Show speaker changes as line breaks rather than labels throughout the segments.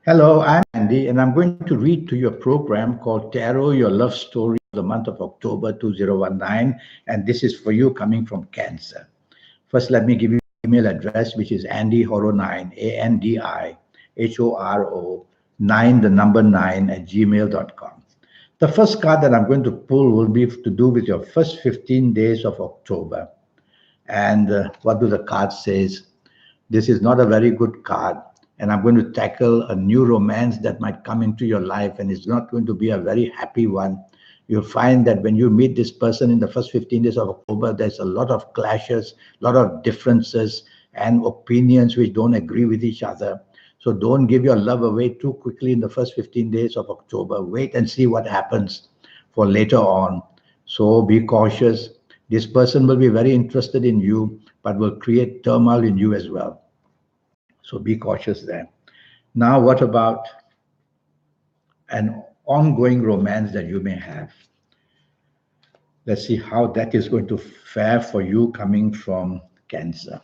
Hello, I'm Andy, and I'm going to read to you a program called Tarot Your Love Story for the month of October 2019, and this is for you coming from Cancer. First, let me give you an email address, which is andyhoro9, ANDIHORO 9, the number 9 at gmail.com. The first card that I'm going to pull will be to do with your first 15 days of October. And what do the cards says? This is not a very good card, and I'm going to tackle a new romance that might come into your life, and it's not going to be a very happy one. You'll find that when you meet this person in the first 15 days of October, there's a lot of clashes, a lot of differences, and opinions which don't agree with each other. So don't give your love away too quickly in the first 15 days of October. Wait and see what happens for later on. So be cautious. This person will be very interested in you, but will create turmoil in you as well. So be cautious there. Now, what about an ongoing romance that you may have? Let's see how that is going to fare for you coming from Cancer.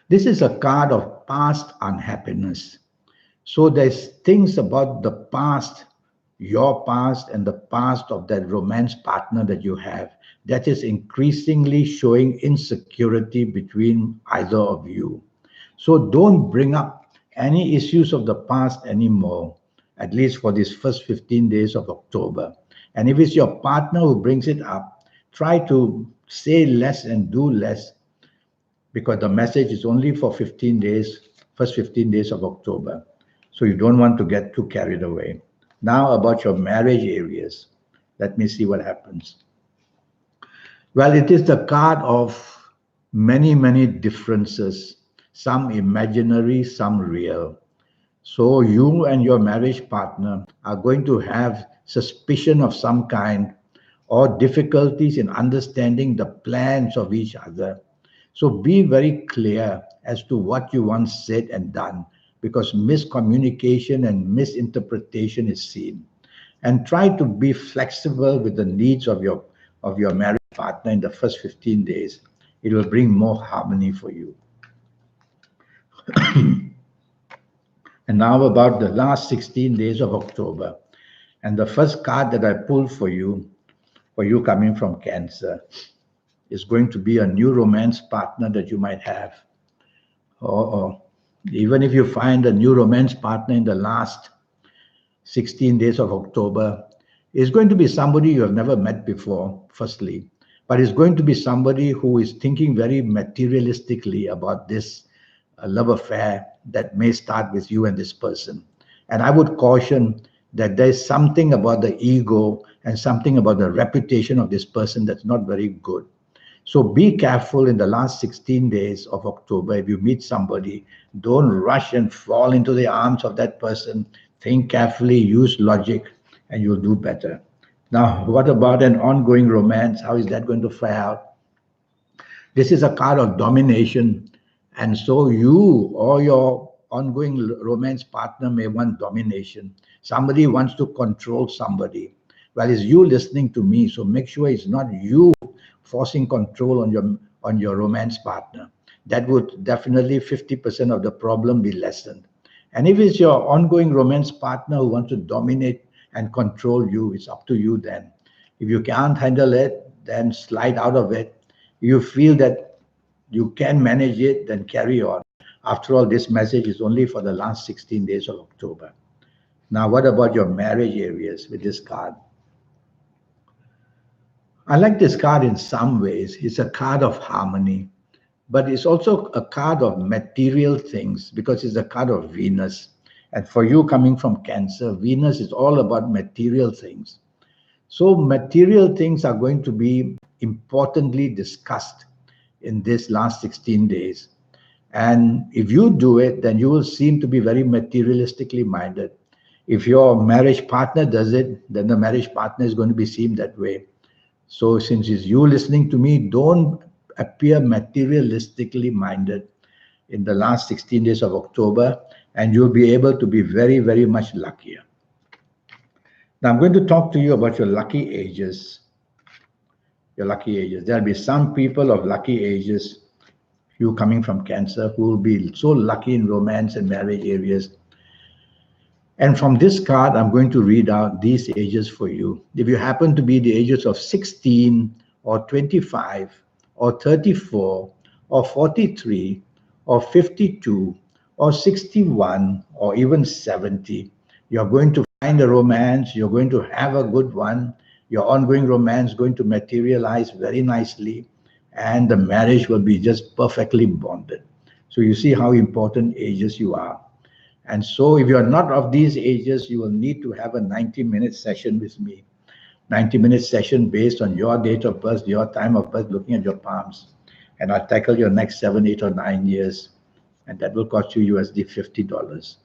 This is a card of past unhappiness. So there's things about the past, your past, and the past of that romance partner that you have that is increasingly showing insecurity between either of you. So don't bring up any issues of the past anymore, at least for these first 15 days of October. And if it's your partner who brings it up, try to say less and do less, because the message is only for 15 days, first 15 days of October. So you don't want to get too carried away. Now about your marriage areas. Let me see what happens. Well, it is the card of many, many differences, some imaginary, some real. So you and your marriage partner are going to have suspicion of some kind or difficulties in understanding the plans of each other. So be very clear as to what you want said and done, because miscommunication and misinterpretation is seen. And try to be flexible with the needs of your marriage partner in the first 15 days. It will bring more harmony for you. And now about the last 16 days of October. And the first card that I pulled for you coming from Cancer, is going to be a new romance partner that you might have. Or even if you find a new romance partner in the last 16 days of October, it's going to be somebody you have never met before, firstly, but it's going to be somebody who is thinking very materialistically about this love affair that may start with you and this person. And I would caution that there's something about the ego and something about the reputation of this person that's not very good. So be careful in the last 16 days of October. If you meet somebody, don't rush and fall into the arms of that person. Think carefully, use logic, and you'll do better. Now, what about an ongoing romance? How is that going to fare out? This is a card of domination. And so you or your ongoing romance partner may want domination. Somebody wants to control somebody. Well, it's you listening to me, so make sure it's not you forcing control on your romance partner. That would definitely 50% of the problem be lessened. And if it's your ongoing romance partner who wants to dominate and control you, it's up to you then. If you can't handle it, then slide out of it. You feel that you can manage it, then carry on. After all, this message is only for the last 16 days of October. Now, what about your marriage areas with this card? I like this card in some ways. It's a card of harmony, but it's also a card of material things because it's a card of Venus. And for you coming from Cancer, Venus is all about material things. So material things are going to be importantly discussed in this last 16 days. And if you do it, then you will seem to be very materialistically minded. If your marriage partner does it, then the marriage partner is going to be seen that way. So since it's you listening to me, don't appear materialistically minded in the last 16 days of October, and you'll be able to be very, very much luckier. Now I'm going to talk to you about your lucky ages. Your lucky ages. There'll be some people of lucky ages, you coming from Cancer, who will be so lucky in romance and marriage areas. And from this card, I'm going to read out these ages for you. If you happen to be the ages of 16 or 25 or 34 or 43 or 52 or 61 or even 70, you're going to find a romance, you're going to have a good one, your ongoing romance going to materialize very nicely, and the marriage will be just perfectly bonded. So you see how important ages you are. And so if you're not of these ages, you will need to have a 90-minute session with me. 90-minute session based on your date of birth, your time of birth, looking at your palms. And I'll tackle your next 7, 8, or 9 years. And that will cost you USD $50.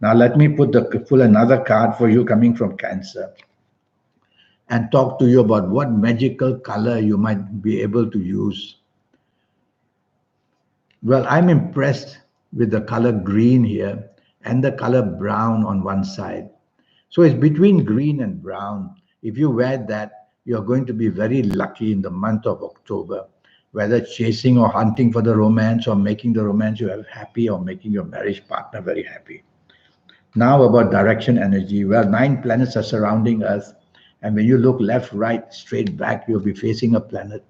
Now let me pull another card for you coming from Cancer and talk to you about what magical color you might be able to use. Well, I'm impressed with the color green here and the color brown on one side. So it's between green and brown. If you wear that, you're going to be very lucky in the month of October, whether chasing or hunting for the romance or making the romance you have happy or making your marriage partner very happy. Now about direction energy. Well, 9 planets are surrounding Earth. And when you look left, right, straight back, you'll be facing a planet.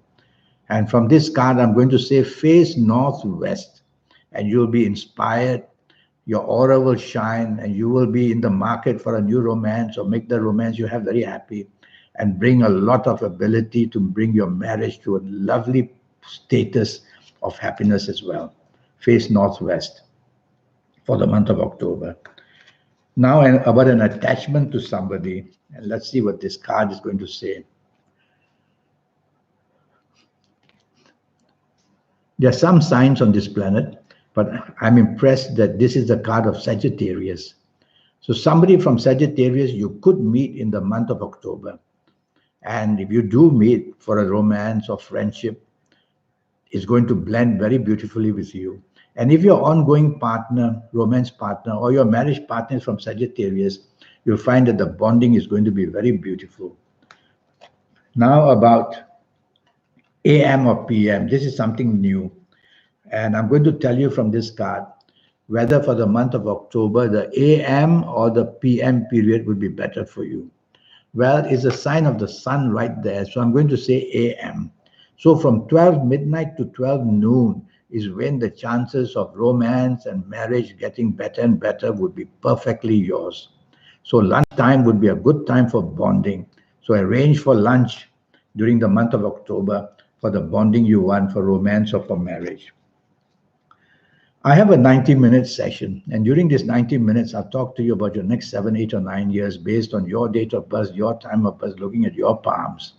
And from this card, I'm going to say face northwest, and you'll be inspired. Your aura will shine, and you will be in the market for a new romance or make the romance you have very happy and bring a lot of ability to bring your marriage to a lovely status of happiness as well. Face northwest for the month of October. Now about an attachment to somebody, and let's see what this card is going to say. There are some signs on this planet, but I'm impressed that this is the card of Sagittarius. So somebody from Sagittarius you could meet in the month of October. And if you do meet for a romance or friendship, it's going to blend very beautifully with you. And if your ongoing partner, romance partner, or your marriage partner is from Sagittarius, you'll find that the bonding is going to be very beautiful. Now about AM or PM. This is something new. And I'm going to tell you from this card whether for the month of October, the AM or the PM period would be better for you. Well, it's a sign of the sun right there. So I'm going to say AM. So from 12 midnight to 12 noon is when the chances of romance and marriage getting better and better would be perfectly yours. So lunchtime would be a good time for bonding. So arrange for lunch during the month of October for the bonding you want for romance or for marriage. I have a 90-minute session, and during this 90 minutes, I'll talk to you about your next 7, 8, or 9 years based on your date of birth, your time of birth, looking at your palms.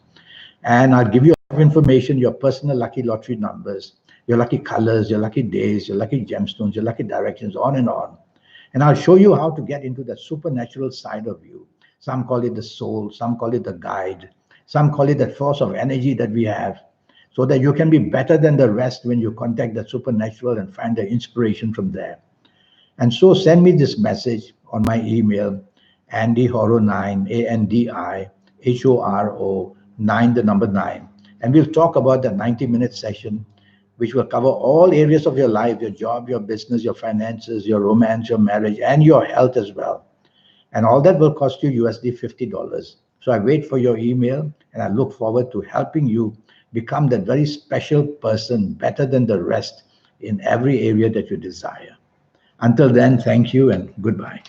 And I'll give you information, your personal lucky lottery numbers, your lucky colors, your lucky days, your lucky gemstones, your lucky directions, on and on. And I'll show you how to get into that supernatural side of you. Some call it the soul, some call it the guide, some call it that force of energy that we have, so that you can be better than the rest when you contact the supernatural and find the inspiration from there. And so send me this message on my email, AndyHoro9, ANDIHORO 9, the number 9. And we'll talk about the 90-minute session, which will cover all areas of your life, your job, your business, your finances, your romance, your marriage, and your health as well. And all that will cost you USD $50. So I wait for your email, and I look forward to helping you become that very special person, better than the rest in every area that you desire. Until then, thank you and goodbye.